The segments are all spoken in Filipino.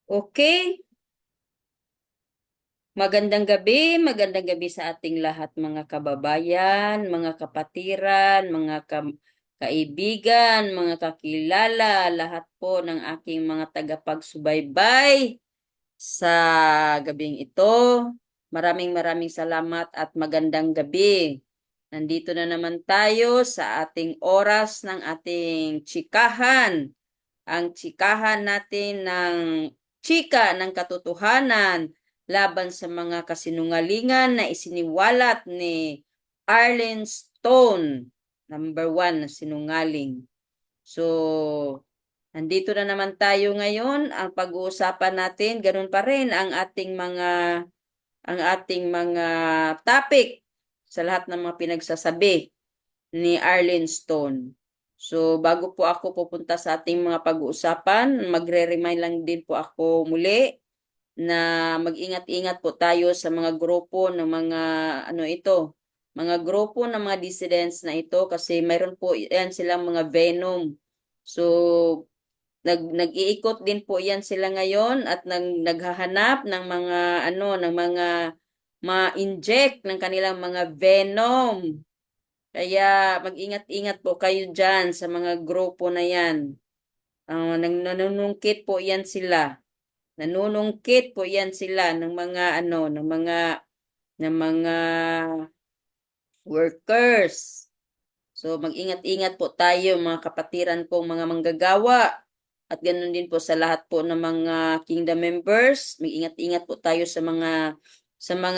Okay, magandang gabi sa ating lahat mga kababayan, mga kapatiran, mga kaibigan, mga kakilala, lahat po ng aking mga tagapagsubaybay sa gabing ito. Maraming salamat at magandang gabi. Nandito na naman tayo sa ating oras ng ating tsikahan. Ang tsikahan natin ng chika ng katotohanan laban sa mga kasinungalingan na isiniwalat ni Arlen Stone, number 1 na sinungaling. So, nandito na naman tayo ngayon. Ang pag-uusapan natin, ganun pa rin ang ating mga topic sa lahat ng mga pinagsasabi ni Arlen Stone. So, bago po ako pupunta sa ating mga pag-uusapan, magre-remind lang din po ako muli na mag-ingat-ingat po tayo sa mga grupo ng mga mga grupo ng mga dissidents na ito kasi mayroon po yan silang mga venom. So, nag-iikot din po yan sila ngayon at naghahanap ng mga ng mga ma-inject ng kanilang mga venom. Kaya mag-ingat-ingat po kayo dyan sa mga grupo na yan. Nanunungkit po yan sila. Nanunungkit po yan sila ng mga workers. So mag-ingat-ingat po tayo mga kapatiran kong mga manggagawa. At ganoon din po sa lahat po ng mga kingdom members. Mag-ingat-ingat po tayo sa mga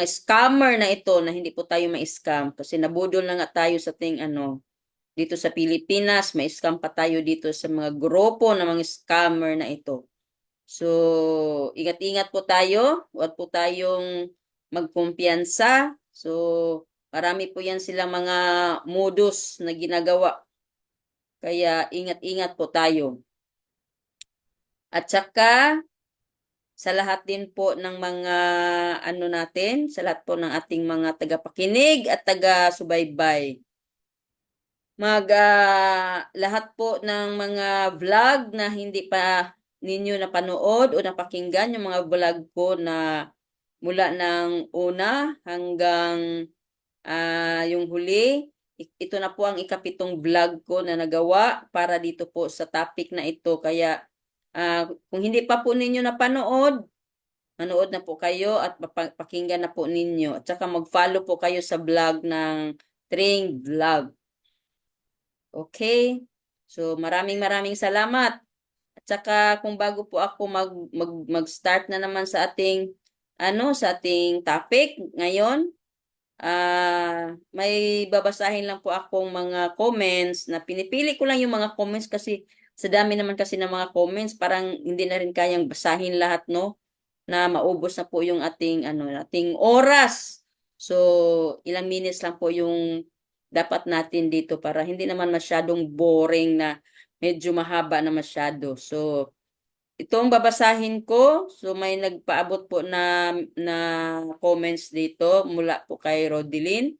scammer na ito na hindi po tayo ma-scam kasi nabudol na nga tayo sa ting dito sa Pilipinas, may scam pa tayo dito sa mga grupo ng mga scammer na ito. So, ingat-ingat po tayo. Huwag po tayong magkumpiyansa. So, marami po yan silang mga modus na ginagawa. Kaya ingat-ingat po tayo. At saka, sa lahat din po ng mga natin, sa lahat po ng ating mga tagapakinig at taga-subaybay. Lahat po ng mga vlog na hindi pa ninyo napanood o napakinggan, yung mga vlog po na mula ng una hanggang yung huli. Ito na po ang ikapitong vlog ko na nagawa para dito po sa topic na ito. Kaya kung hindi pa po ninyo napanood, manood na po kayo at pakinggan na po ninyo. At saka mag-follow po kayo sa vlog ng Tring Vlog. Okay? So maraming salamat. At saka kung bago po ako mag-start na naman sa ating topic ngayon, may babasahin lang po akong mga comments na pinipili ko lang yung mga comments kasi sa dami naman kasi ng mga comments, parang hindi na rin kayang basahin lahat, no? Na maubos na po yung ating oras. So, ilang minutes lang po yung dapat natin dito para hindi naman masyadong boring na medyo mahaba na masyado. So, itong babasahin ko, so may nagpaabot po na comments dito mula po kay Rodeline.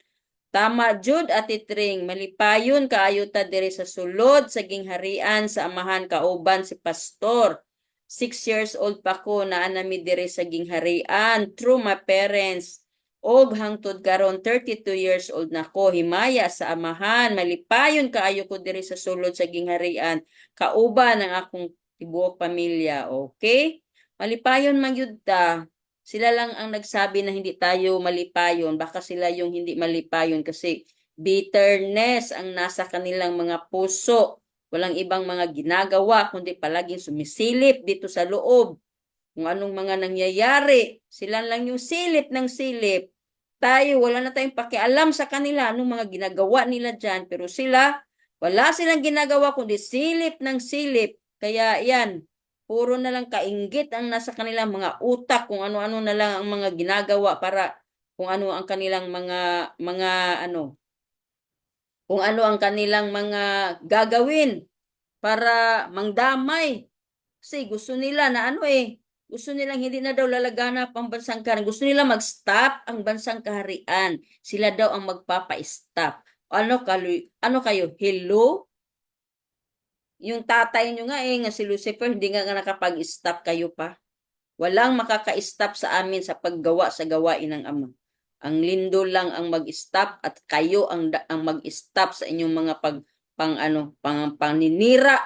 Tama jud Ati Tring, malipayon kaayo ta diri sa sulod sa gingharian sa amahan kauban si pastor. 6 years old pa ko na anami diri sa gingharian through my parents. Og hangtod karon 32 years old na ko himaya sa amahan malipayon kaayo ko diri sa sulod sa gingharian kauban ang akong tibuok pamilya. Okay? Malipayon magyud ta. Sila lang ang nagsabi na hindi tayo malipayon. Baka sila yung hindi malipayon kasi bitterness ang nasa kanilang mga puso. Walang ibang mga ginagawa kundi palaging sumisilip dito sa loob. Kung anong mga nangyayari, sila lang yung silip ng silip. Tayo, wala na tayong pakialam sa kanila anong mga ginagawa nila dyan. Pero sila, wala silang ginagawa kundi silip ng silip. Kaya yan, puro na lang kainggit ang nasa kanilang mga utak kung ano-ano na lang ang mga ginagawa para kung ano ang kanilang mga kung ano ang kanilang mga gagawin para mangdamay. Kasi gusto nila na gusto nilang hindi na daw lalaganap ang bansang kaharian. Gusto nila mag-stop ang bansang kaharian. Sila daw ang magpapa-stop. Ano kayo? Hello? Yung tatay nyo nga nga si Lucifer, hindi nga nakapag-stop kayo pa. Walang makaka-stop sa amin sa paggawa sa gawain ng Ama. Ang lindo lang ang mag-stop at kayo ang mag-stop sa inyong mga paninira,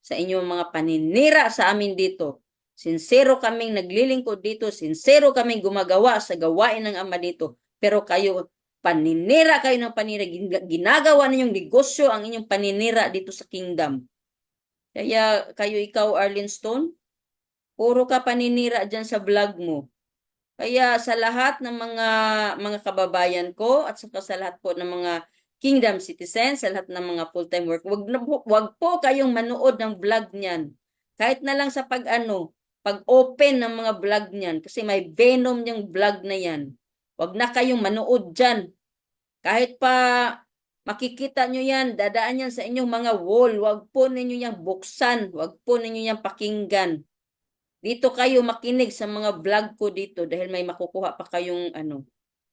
sa inyong mga paninira sa amin dito. Sincero kaming naglilingkod dito, sincero kaming gumagawa sa gawain ng Ama dito. Pero kayo, paninira kayo ng paninira, ginagawa ninyong negosyo ang inyong paninira dito sa kingdom. Kaya kayo, ikaw, Arlene Stone, puro ka paninira dyan sa vlog mo. Kaya sa lahat ng mga kababayan ko at sa lahat po ng mga kingdom citizens, sa lahat ng mga full-time work, wag po kayong manood ng vlog niyan. Kahit na lang sa pag-open ng mga vlog niyan kasi may venom yung vlog na yan. Wag na kayong manood diyan. Kahit pa makikita nyo yan, dadaan yan sa inyong mga wall, wag po ninyo yang buksan, wag po ninyo yang pakinggan. Dito kayo makinig sa mga vlog ko dito dahil may makukuha pa kayong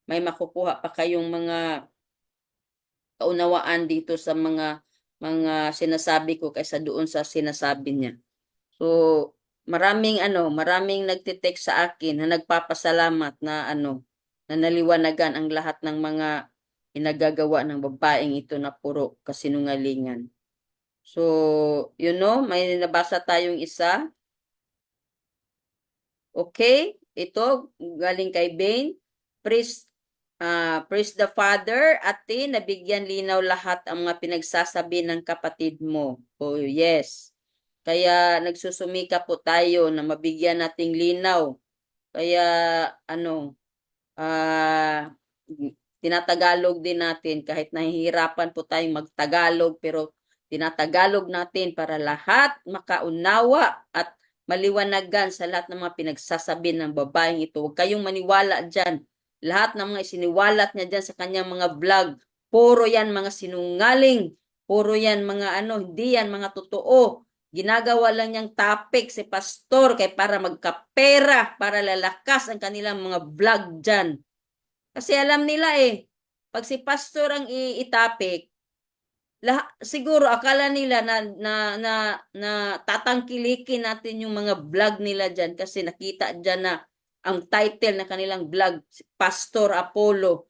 may makukuha pa kayong mga kaunawaan dito sa mga sinasabi ko kaysa doon sa sinasabi niya. So, maraming nagte-text sa akin na nagpapasalamat na na naliwanagan ang lahat ng mga inagagawa ng babaeng ito na puro kasinungalingan. So, may nabasa tayong isa. Okay, ito galing kay Bane. Praise the Father, ate, nabigyan linaw lahat ang mga pinagsasabi ng kapatid mo. Oh, yes. Kaya nagsusumika po tayo na mabigyan nating linaw. Kaya tinatagalog din natin kahit nahihirapan po tayong magtagalog pero tinatagalog natin para lahat makaunawa at maliwanagan sa lahat ng mga pinagsasabi ng babaeng ito. Huwag kayong maniwala dyan. Lahat ng mga isiniwalat niya dyan sa kanyang mga vlog, puro yan mga sinungaling, puro yan mga hindi yan mga totoo. Ginagawa lang niyang topic si pastor kay para magkapera, para lalakas ang kanilang mga vlog dyan. Kasi alam nila pag si pastor ang i-topic, siguro akala nila na tatangkilikin natin yung mga vlog nila dyan kasi nakita dyan na ang title na kanilang vlog, Pastor Apollo.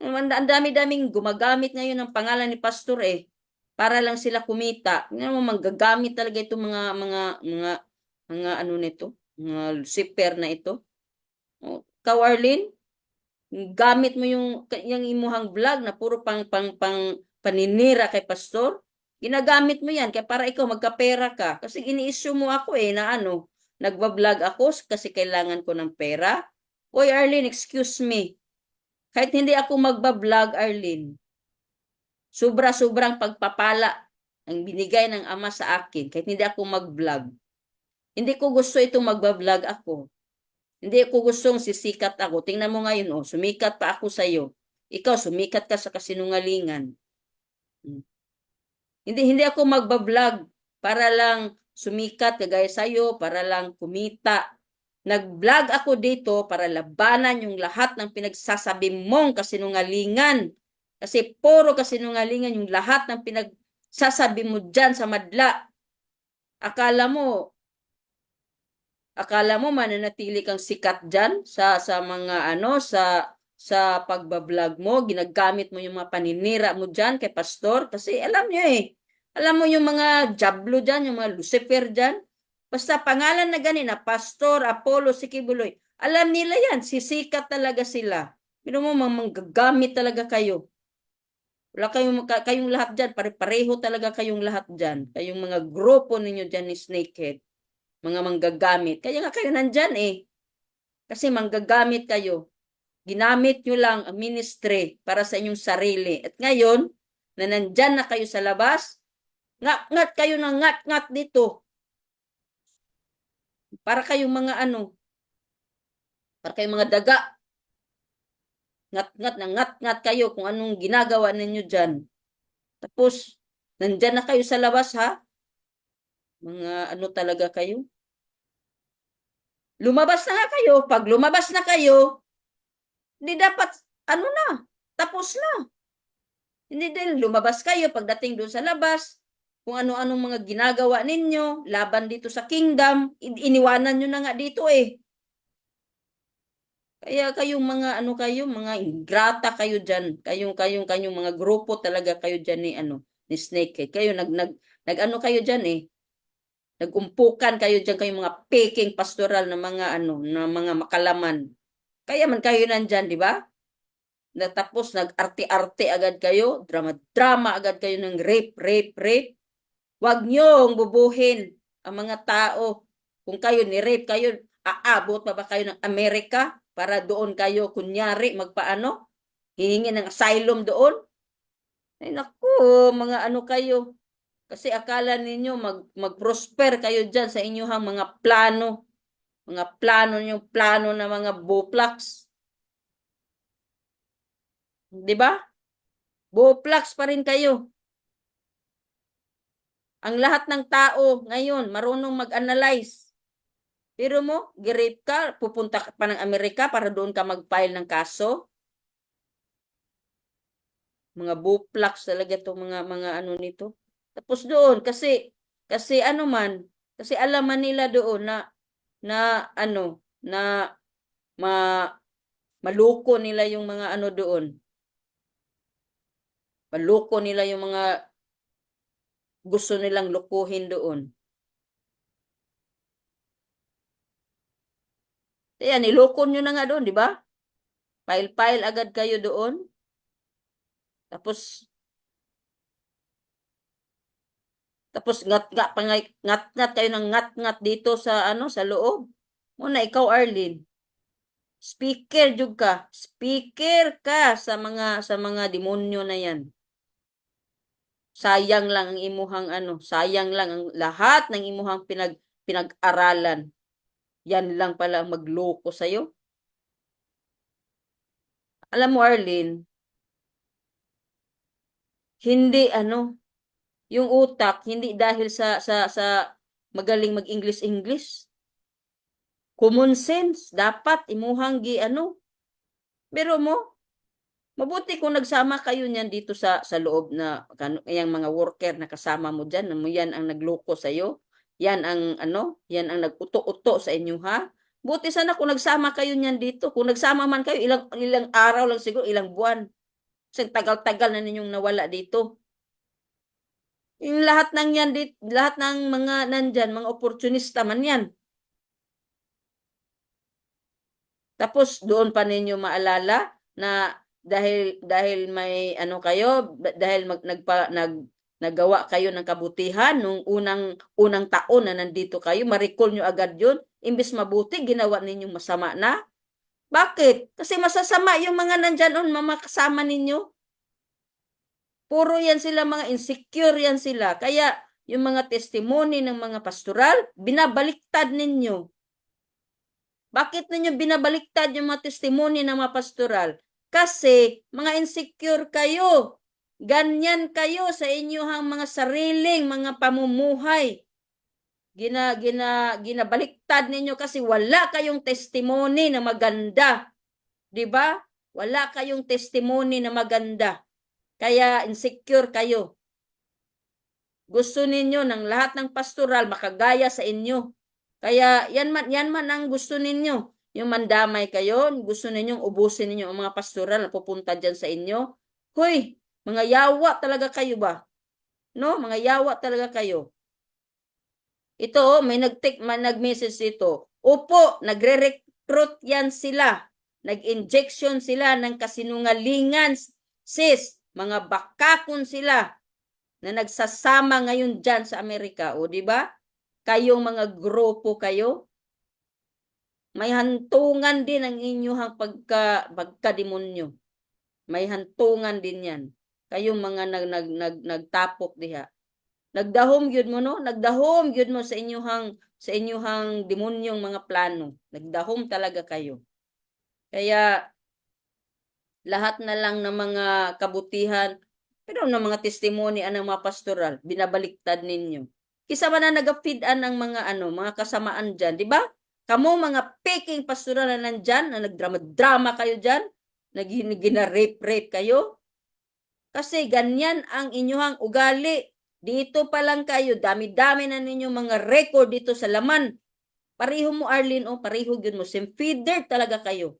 Ang dami-daming gumagamit ngayon ng pangalan ni Pastor para lang sila kumita. Manggagamit talaga itong mga nito, mga Lucifer na ito. Ikaw, Arlene, gamit mo yung imuhang vlog na puro paninira kay pastor, ginagamit mo yan kaya para ikaw magkapera ka. Kasi ini-issue mo ako na nagbablog ako kasi kailangan ko ng pera. Oy, Arlene, excuse me. Kahit hindi ako magbablog, Arlene, sobra-sobrang pagpapala ang binigay ng Ama sa akin kahit hindi ako mag-vlog. Hindi ko gusto itong magbablog ako. Hindi ko gustong sisikat ako. Tingnan mo ngayon, sumikat pa ako sa iyo. Ikaw, sumikat ka sa kasinungalingan. Hindi ako magbablog para lang sumikat kagaya sa iyo, para lang kumita. Nag-vlog ako dito para labanan yung lahat ng pinagsasabi mong kasinungalingan. Kasi puro kasinungalingan yung lahat ng pinagsasabi mo dyan sa madla. Akala mo mananatili kang sikat dyan sa mga sa pagbablog mo, ginagamit mo yung mga paninira mo dyan kay pastor kasi alam nyo alam mo yung mga jablo dyan, yung mga Lucifer dyan, basta pangalan na ganina, Pastor Apollo Sikibuloy, alam nila yan, sisikat talaga sila. Pero mo, manggagamit talaga kayo. Wala kayong lahat dyan, pare-pareho talaga kayong lahat dyan. Kayong mga grupo ninyo dyan ni Snakehead, mga manggagamit. Kaya nga kayo nandyan kasi manggagamit kayo. Ginamit nyo lang ang ministry para sa inyong sarili. At ngayon, na nandyan na kayo sa labas, ngat-ngat kayo ng ngat-ngat dito. Para kayong mga para kayong mga daga. Ngat-ngat na ngat-ngat kayo kung anong ginagawa ninyo dyan. Tapos, nandyan na kayo sa labas ha? Mga talaga kayo? Lumabas na nga kayo. Pag lumabas na kayo, hindi dapat, tapos na. Hindi din lumabas kayo pagdating doon sa labas. kung ano-anong mga ginagawa ninyo laban dito sa kingdom, iniwanan nyo na nga dito eh. Kaya kayong mga ano kayo, mga ingrata kayo diyan. Kayong mga grupo talaga kayo diyan ni ano, ni Snakehead. Kayo nag ano kayo diyan eh. Nagumpukan kayo diyan kayong mga peking pastoral na mga ano, na mga makalaman. Kaya man kayo nandiyan, di ba? Tapos nag-arte-arte agad kayo, drama-drama agad kayo ng rape. Huwag niyong bubuhin ang mga tao. Kung kayo ni-rape kayo, aabot pa ba kayo ng Amerika para doon kayo kunyari magpaano? Hihingi ng asylum doon? Ay naku, mga ano kayo. Kasi akala ninyo mag-prosper kayo dyan sa inyong mga plano. Mga plano nyo, plano na mga buplax. Di ba? Buplax pa rin kayo. Ang lahat ng tao ngayon marunong mag-analyze. Pero mo, gi-rape ka, pupunta ka pa ng Amerika para doon ka mag-file ng kaso. Mga buplax talaga itong mga ano nito. Tapos doon, kasi ano man, kasi alam man nila doon na ano, na ma, maloko nila yung mga ano doon. Maloko nila yung mga gusto nilang lukuhin doon. Kaya niloko nyo na nga doon, di ba? File-file agad kayo doon. Tapos ngat-ngat kayo ng ngat-ngat dito sa ano sa loob. Muna ikaw Arlene, speaker ka sa mga demonyo na yan. Sayang lang ang imuhang ano, sayang lang ang lahat ng imuhang pinag-aralan. Yan lang pala ang magloko sa'yo. Alam mo Arlene, hindi ano, yung utak hindi dahil sa magaling mag-English. Common sense dapat imuhang gi ano. Pero mo mabuti kung nagsama kayo niyan dito sa loob na yung mga worker na kasama mo diyan, mo yan ang nagloko sa iyo. Yan ang ano, yan ang nag-uto-uto sa inyo ha. Buti sana kung nagsama kayo niyan dito. Kung nagsama man kayo ilang araw lang siguro, ilang buwan. Kasi tagal-tagal na ninyong nawala dito. Yung lahat ng yan dito, lahat ng mga nandyan, mga opportunista man yan. Tapos doon pa ninyo maalala na dahil may ano kayo, dahil naggawa kayo ng kabutihan nung unang taon na nandito kayo, ma-recall nyo agad yun. Imbes mabuti, ginawa ninyong masama na. Bakit? Kasi masasama yung mga nandyan mga kasama ninyo. Puro yan sila, mga insecure yan sila. Kaya yung mga testimony ng mga pastoral, binabaliktad ninyo. Bakit ninyo binabaliktad yung mga testimony ng mga pastoral? Kasi mga insecure kayo. Ganyan kayo sa inyong mga sariling mga pamumuhay. Ginabaliktad ninyo kasi wala kayong testimony na maganda. 'Di ba? Wala kayong testimony na maganda. Kaya insecure kayo. Gusto ninyo ng lahat ng pastoral makagaya sa inyo. Kaya yan man ang gusto ninyo. Yung mandamay kayo, gusto ninyong ubusin ninyo ang mga pastoral na pupunta dyan sa inyo. Hoy, mga yawa talaga kayo ba? No, mga yawa talaga kayo. Ito, may nag-message dito. Opo, nagre-recruit yan sila. Nag-injection sila ng kasinungalingan. Sis, mga bakakon sila na nagsasama ngayon dyan sa Amerika. O, di ba? Kayong mga grupo kayo, may hantungan din ang inyong pagkademonyo. May hantungan din yan. Kayong mga nagtapok diha. Nagdahom gyud mo no? Nagdahom gyud mo sa inyong demonyong mga plano. Nagdahom talaga kayo. Kaya lahat na lang ng mga kabutihan, pero ng mga testimony ng mga pastoral, binabaliktad ninyo. Kisa ba na nag-feed-an ng mga kasamaan dyan, di ba? Kamo mga peking pastoral na nandyan, na nagdrama-drama kayo dyan, gina-rape kayo. Kasi ganyan ang inyong ugali. Dito pa lang kayo, dami-dami na ninyo mga record dito sa laman. Pareho mo, Arlene, oh, pareho yun mo. Same feeder talaga kayo.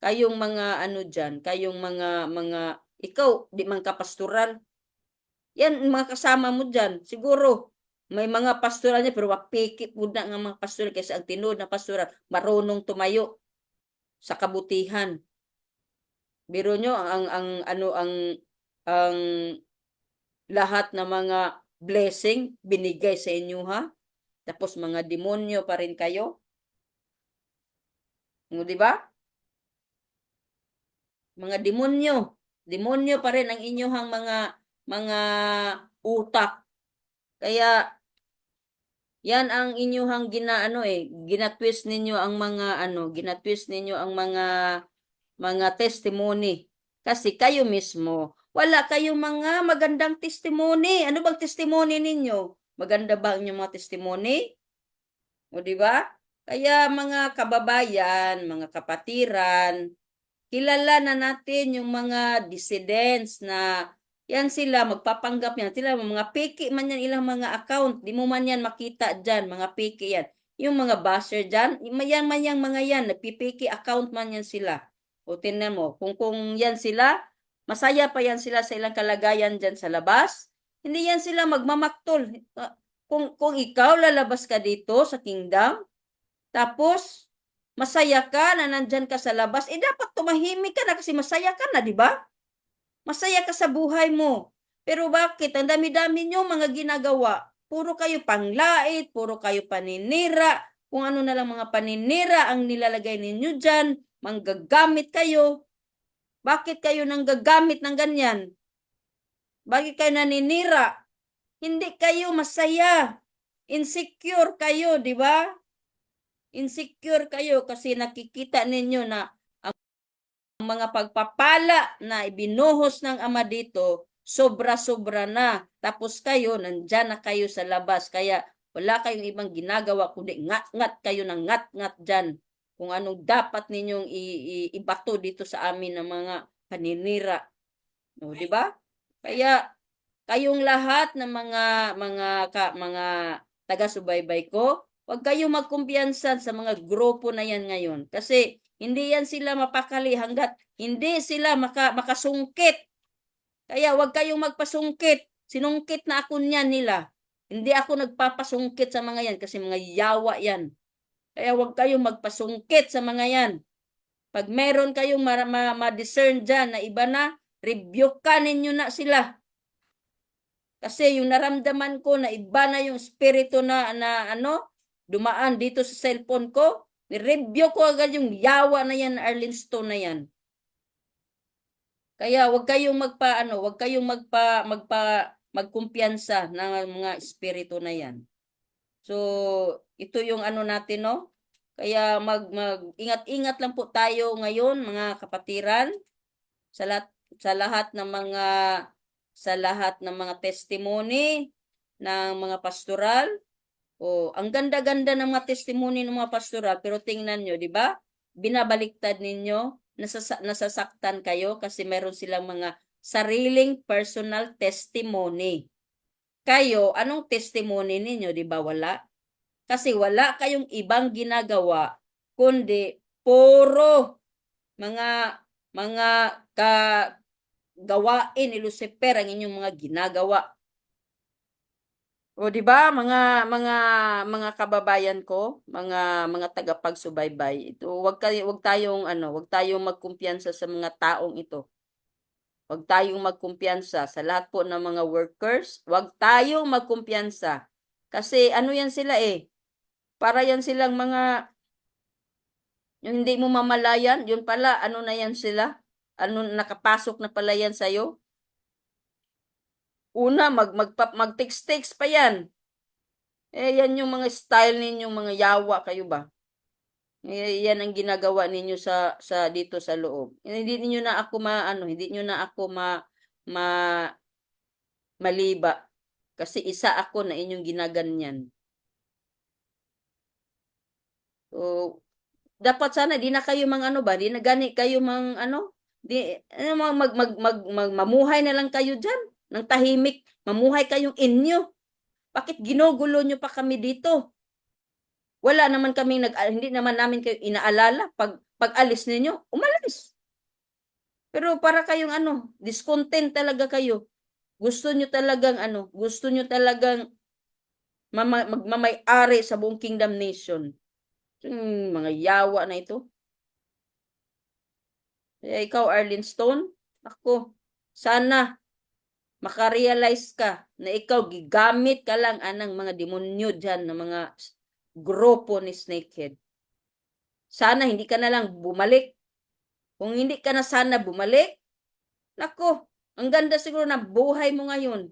Kayong mga ano dyan, kayong mga, ikaw, di man ka pastoral. Yan, mga kasama mo dyan. Siguro, may mga pastoral niya, pero wapikit mo na nga mga pastoral kasi ang tinood na pastoral, marunong tumayo sa kabutihan. Biro nyo, ang lahat ng mga blessing binigay sa inyo, ha? Tapos mga demonyo pa rin kayo. O, di ba? Mga demonyo. Demonyo pa rin ang inyong mga utak. Kaya yan ang inyong ginaano ginatwist ninyo ang mga ginatwist ninyo ang mga testimony. Kasi kayo mismo, wala kayong mga magandang testimony. Ano bang testimony ninyo? Maganda ba ang inyong mga testimony? O di ba? Kaya mga kababayan, mga kapatiran, kilala na natin yung mga dissidents na yan sila, magpapanggap yan. Sila, mga piki man yan ilang mga account. Di mo man yan makita dyan, mga piki yan. Yung mga basher dyan, mayang mga yan, nagpipiki account man yan sila. O tingnan mo, kung yan sila, masaya pa yan sila sa ilang kalagayan dyan sa labas. Hindi yan sila magmamaktol. Kung ikaw lalabas ka dito sa kingdom, tapos, masaya ka na nandyan ka sa labas, dapat tumahimik ka na kasi masaya ka na, di ba? Masaya ka sa buhay mo. Pero bakit? Ang dami-dami nyo mga ginagawa. Puro kayo panglait, puro kayo paninira, kung ano na lang mga paninira ang nilalagay ninyo dyan, manggagamit kayo. Bakit kayo nang gagamit ng ganyan? Bakit kayo naninira? Hindi kayo masaya. Insecure kayo, di ba? Insecure kayo kasi nakikita ninyo na ang mga pagpapala na ibinuhos ng Ama dito, sobra-sobra na. Tapos kayo, nandyan na kayo sa labas. Kaya wala kayong ibang ginagawa, kundi ngat-ngat kayo ng ngat-ngat dyan. Kung anong dapat ninyong ibato dito sa amin ng mga paninira. No, di ba? Kaya kayong lahat ng mga taga-subaybay ko, huwag kayong magkumpiyansa sa mga grupo na yan ngayon. Kasi hindi yan sila mapakali hanggat hindi sila makasungkit. Kaya huwag kayong magpasungkit. Sinungkit na ako niyan nila. Hindi ako nagpapasungkit sa mga yan kasi mga yawa yan. Kaya huwag kayong magpasungkit sa mga yan. Pag meron kayong ma-discern dyan na iba na, rebuke ka ninyo na sila. Kasi yung naramdaman ko na iba na yung spirito na dumaan dito sa cellphone ko, ni-review ko agad yung yawa na yan, Arlene Stone na yan. Kaya wag kayong magkumpiyansa ng mga espiritu na yan. So, ito yung natin, no? Kaya ingat-ingat lang po tayo ngayon, mga kapatiran, sa lahat, sa lahat ng mga sa lahat ng mga testimony ng mga pastoral. O, ang ganda-ganda ng mga testimony ng mga pastoral, pero tingnan nyo, di ba? Binabaliktad ninyo, nasasaktan kayo kasi meron silang mga sariling personal testimony. Kayo, anong testimony ninyo, di ba? Wala. Kasi wala kayong ibang ginagawa, kundi puro mga gawain ni Lucifer ang inyong mga ginagawa. O di ba mga kababayan ko, mga tagapagsubaybay. Ito, wag tayong magkumpiyansa sa mga taong ito. Wag tayong magkumpiyansa sa lahat po ng mga workers. Wag tayong magkumpiyansa. Kasi ano yan sila para yan silang yung hindi mo mamalayan, yun pala, ano na yan sila? Ano, nakapasok na pala yan sa'yo? Una, mag-text-text pa yan. Yan yung mga style ninyong mga yawa kayo ba? Yan ang ginagawa ninyo sa dito sa loob. Hindi niyo na ako hindi niyo na ako ma, maliba. Kasi isa ako na inyong ginaganyan. So, dapat sana di na kayo di na gani kayo di mamuhay na lang kayo diyan. ng tahimik, mamuhay kayong inyo. Bakit ginugulo nyo pa kami dito? Wala naman kaming hindi naman namin kayo inaalala pag alis ninyo, umalis. Pero para kayong discontent talaga kayo. Gusto nyo talagang magmamay-ari sa buong Kingdom Nation. Mga yawa na ito. Kaya ikaw, Arlene Stone, ako, sana makarealize ka na ikaw gigamit ka lang anang mga demonyo dyan ng mga grupo ni Snakehead. Sana hindi ka na lang bumalik. Kung hindi ka na sana bumalik, nako, ang ganda siguro na buhay mo ngayon.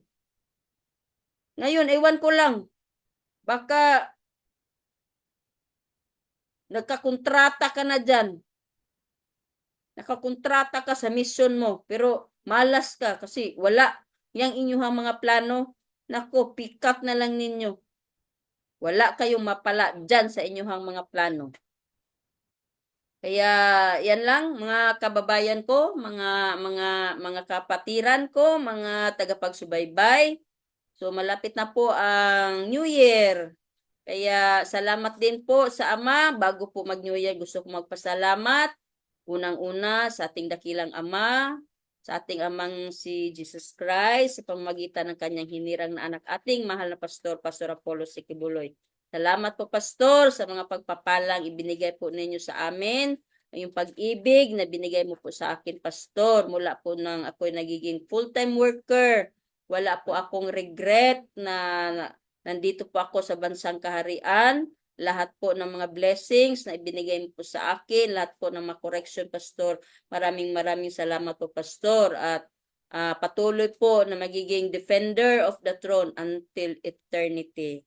Ngayon, ewan ko lang, baka nagkakontrata ka na dyan. Nakakontrata ka sa mission mo, pero malas ka kasi wala. Yang inyong mga plano, nako, pick up na lang ninyo. Wala kayong mapala dyan sa inyong mga plano. Kaya yan lang mga kababayan ko, mga kapatiran ko, mga tagapagsubaybay. So malapit na po ang New Year. Kaya salamat din po sa Ama. Bago po mag-New Year, gusto ko magpasalamat. Unang-una sa ating dakilang Ama, sa ating Amang si Jesus Christ, sa pamamagitan ng kanyang hinirang na anak, ating mahal na Pastor, Pastor Apollo Sikibuloy. Salamat po, Pastor, sa mga pagpapalang ibinigay po ninyo sa amin. Yung pag-ibig na binigay mo po sa akin, Pastor, mula po nang ako'y nagiging full-time worker. Wala po akong regret na nandito po ako sa bansang kaharian. Lahat po ng mga blessings na ibinigay mo po sa akin, lahat po ng mga correction, Pastor. Maraming salamat po, Pastor. At patuloy po na magiging defender of the throne until eternity.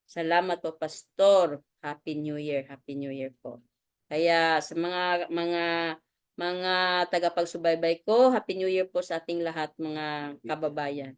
Salamat po, Pastor. Happy New Year. Happy New Year po. Kaya sa mga tagapagsubaybay ko, Happy New Year po sa ating lahat mga kababayan.